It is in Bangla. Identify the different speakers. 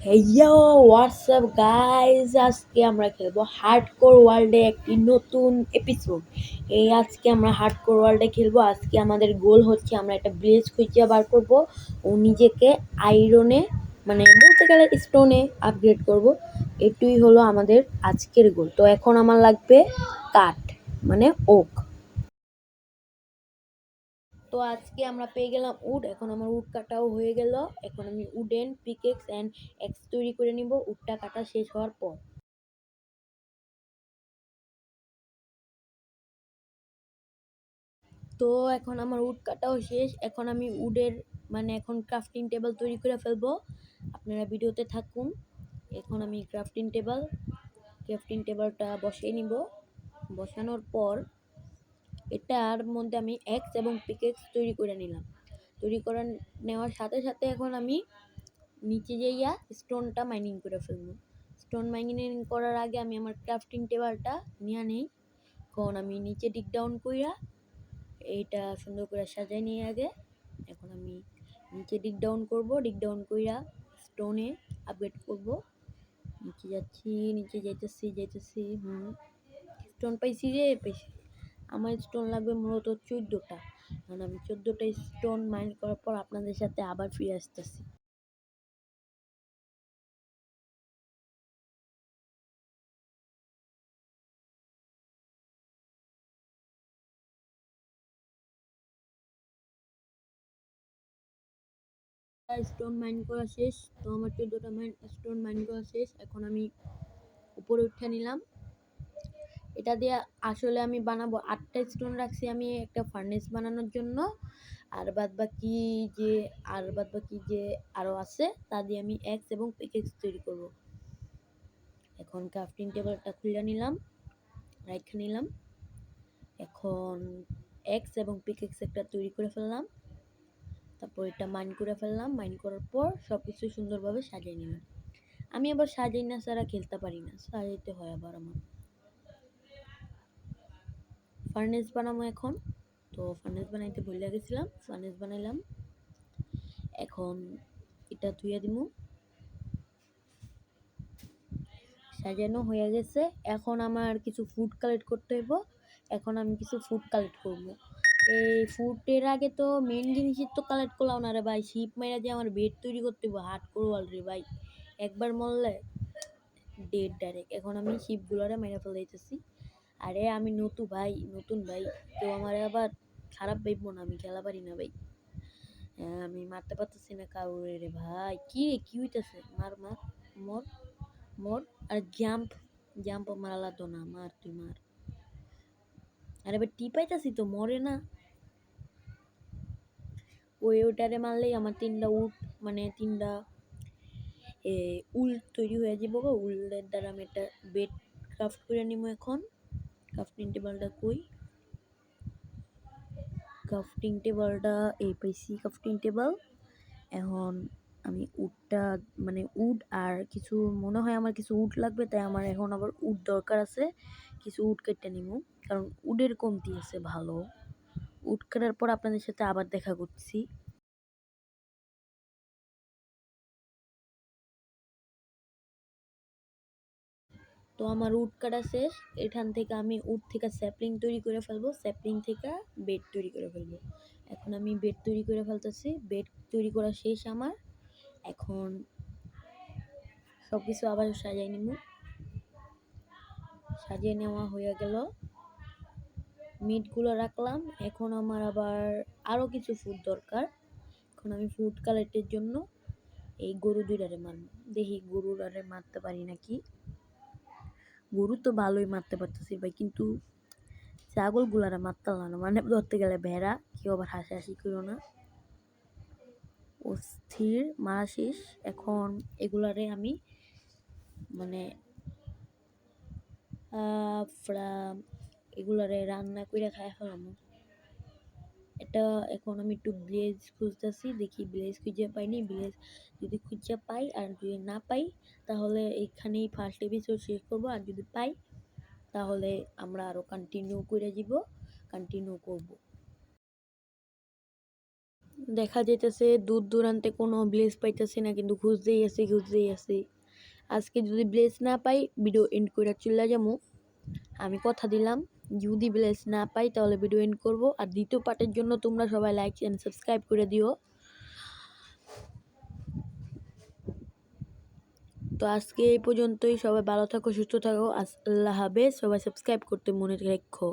Speaker 1: হেইয়ো হোয়াটসঅ্যাপ গাইজ, আজকে আমরা খেলবো হার্ডকোর ওয়ার্ল্ডে একটি নতুন এপিসোড। আজকে আমরা হার্ডকোর ওয়ার্ল্ডে খেলবো। আজকে আমাদের গোল হচ্ছে আমরা একটা ব্লেজ খুঁজে বার করব ও নিজেকে আয়রনে মানে বলতে গেলে স্টোনে আপগ্রেড করব। এটুই হলো আমাদের আজকের গোল। তো এখন আমার লাগবে কাঠ মানে ওক। তো আজকে আমরা পেয়ে গেলাম উড। এখন আমার উড কাটাও হয়ে গেল। এখন আমি উডেন পিকেক্স অ্যান্ড এক্স তৈরি করে নিব উডটা কাটা শেষ হওয়ার পর। তো এখন আমার উড কাটাও শেষ। এখন আমি উডের এখন ক্রাফটিং টেবিল তৈরি করে ফেলবো। আপনারা ভিডিওতে থাকুন। এখন আমি ক্রাফটিং টেবিলটা বসিয়ে নিব। বসানোর পর এটার মধ্যে আমি এক্স এবং পিকেক্স তৈরি করে নিলাম। তৈরি করে নেওয়ার সাথে সাথে এখন আমি নিচে যাইয়া স্টোনটা মাইনিং করে ফেলবো। স্টোন মাইনিং করার আগে আমি আমার ক্রাফটিং টেবিলটা নিয়ে নেই। এখন আমি নিচে ডিগ ডাউন কইরা এইটা সুন্দর করে সাজাই নিয়ে আগে। এখন আমি নিচে ডিগ ডাউন কইরা স্টোনে আপগ্রেড করব। নিচে যাচ্ছি, নিচে যাইতেছি স্টোন পাইছি পেয়েছি। আমার স্টোন লাগবে মূলত 14টা। কারণ আমি 14টা স্টোন মাইন করার পর আপনাদের সাথে আবার ফিরে আসতেছি। স্টোন মাইন করা শেষ। তো আমার 14টা স্টোন মাইন করা শেষ। এখন আমি উপরে উঠে নিলাম। এটা দিয়ে আসলে আমি বানাবো 8টা স্টোন রাখছি আমি একটা ফার্নেস বানানোর জন্য। আর বাদ বাকি যে আরো আছে তা দিয়ে আমি এক্স এবং পিকেক্স তৈরি করব। এখন ক্রাফটিং টেবিলটা খুলে নিলাম, রাইখে নিলাম। এখন এক্স এবং পিকেক্স একটা তৈরি করে ফেললাম। তারপর এটা মাইন করে ফেললাম। মাইন করার পর সবকিছু সুন্দরভাবে সাজিয়ে নিলাম। আমি আবার সাজাই না ছাড়া খেলতে পারি না, সাজাইতে হয় আবার আমার। ফার্নেস বানাবো এখন। তো ফার্নেস বানাইতে ভুলে গেছিলাম, ফার্নেস বানাইলাম। এখন এটা ধুইয়া দিমু। সাজানো হয়ে গেছে। এখন আমার কিছু ফুড কালেক্ট করতে হইব। এখন আমি কিছু ফুড কালেক্ট করব। এই ফুডের আগে তো মেন জিনিসই তো কালেক্ট করলাম না রে ভাই। শিপ মাইরা দিয়ে আমার বেড তৈরি করতে হইব। হার্ড করবো রে ভাই, একবার মরলে ডেড ডাইরেক্ট। এখন আমি শিপগুলোরে মাইরা ফেলাইতেছি। আরে আমি নতুন ভাই, কেউ আমার আবার খারাপ ভাববো না, আমি খেলা পারি না ভাই। আমি মারতে পারতেছি না কাউরে রে ভাই। কি হইতেছে? মার মার মর মর। আর জাম্প মারালা তো না, মার তুই মার। আরে ভাই টিপাইতাছি তো, মরে না। ওটারে মারলেই আমার 3টা উট মানে 3টা উল তৈরি হয়ে যাব। উলের দ্বারা আমি একটা বেড ক্রাফট করে নিব। এখন ক্রাফটিং টেবিলটা কই? ক্রাফটিং টেবিলটা এই পাইছি, ক্রাফটিং টেবিল। এখন আমি উডটা উড আর কিছু মনে হয় আমার কিছু উড লাগবে, তাই আমার এখন আবার উড দরকার আছে। কিছু উড কেটে নিব, কারণ উডের কমতি আছে ভালো। উড কাটার পর আপনাদের সাথে আবার দেখা করছি। তো আমার উড কাটা শেষ। এখান থেকে আমি উড থেকে স্যাপলিং তৈরি করে ফেলবো, স্যাপলিং থেকে বেড তৈরি করে ফেলবো। এখন আমি বেড তৈরি করে ফেলতেছি। বেড তৈরি করা শেষ আমার। এখন সব কিছু আবার সাজাই নিব। সাজিয়ে নেওয়া হয়ে গেল। মিটগুলো রাখলাম। এখন আমার আবার আরও কিছু ফুড দরকার। এখন আমি ফুড কালেক্টের জন্য এই গরু দুইটারে মারব। দেখি গরুটারে মারতে পারি নাকি। গরু তো ভালোই মারতে পারতেছি ভাই, কিন্তু ছাগলগুলারে মারতে পারলাম না। ধরতে গেলে ভেড়া, কেউ আবার হাসাহাসি করো না। অস্থির মারা শেষ। এখন এগুলারে আমি মানে এগুলারে রান্না করে খাই ফেলাম। এটা এখন আমি একটু ব্লেজ খুঁজতেছি, দেখি ব্লেজ খুঁজে পাইনি। ব্লেজ যদি খুঁজে পাই আর যদি না পাই তাহলে এখানেই ফার্স্ট এপিসোড শেষ করবো। আর যদি পাই তাহলে আমরা আরও কন্টিনিউ করব। দেখা যাইতেছে দূর দূরান্তে কোনো ব্লেজ পাইতেছি না, কিন্তু খুঁজতেই আছি। আজকে যদি ব্লেজ না পাই ভিডিও এন্ড করে চলে যাবো। আমি কথা দিলাম যদি ব্লেজ না পাই তাহলে ভিডিও এন্ড করব। আর দ্বিতীয় পার্টের জন্য তোমরা সবাই লাইক এন্ড সাবস্ক্রাইব করে দিও। তো আজকে এই পর্যন্তই, সবাই ভালো থাকো, সুস্থ থাকো, আল্লাহ হাফেজ। সবাই সাবস্ক্রাইব করতে মনে রেখো।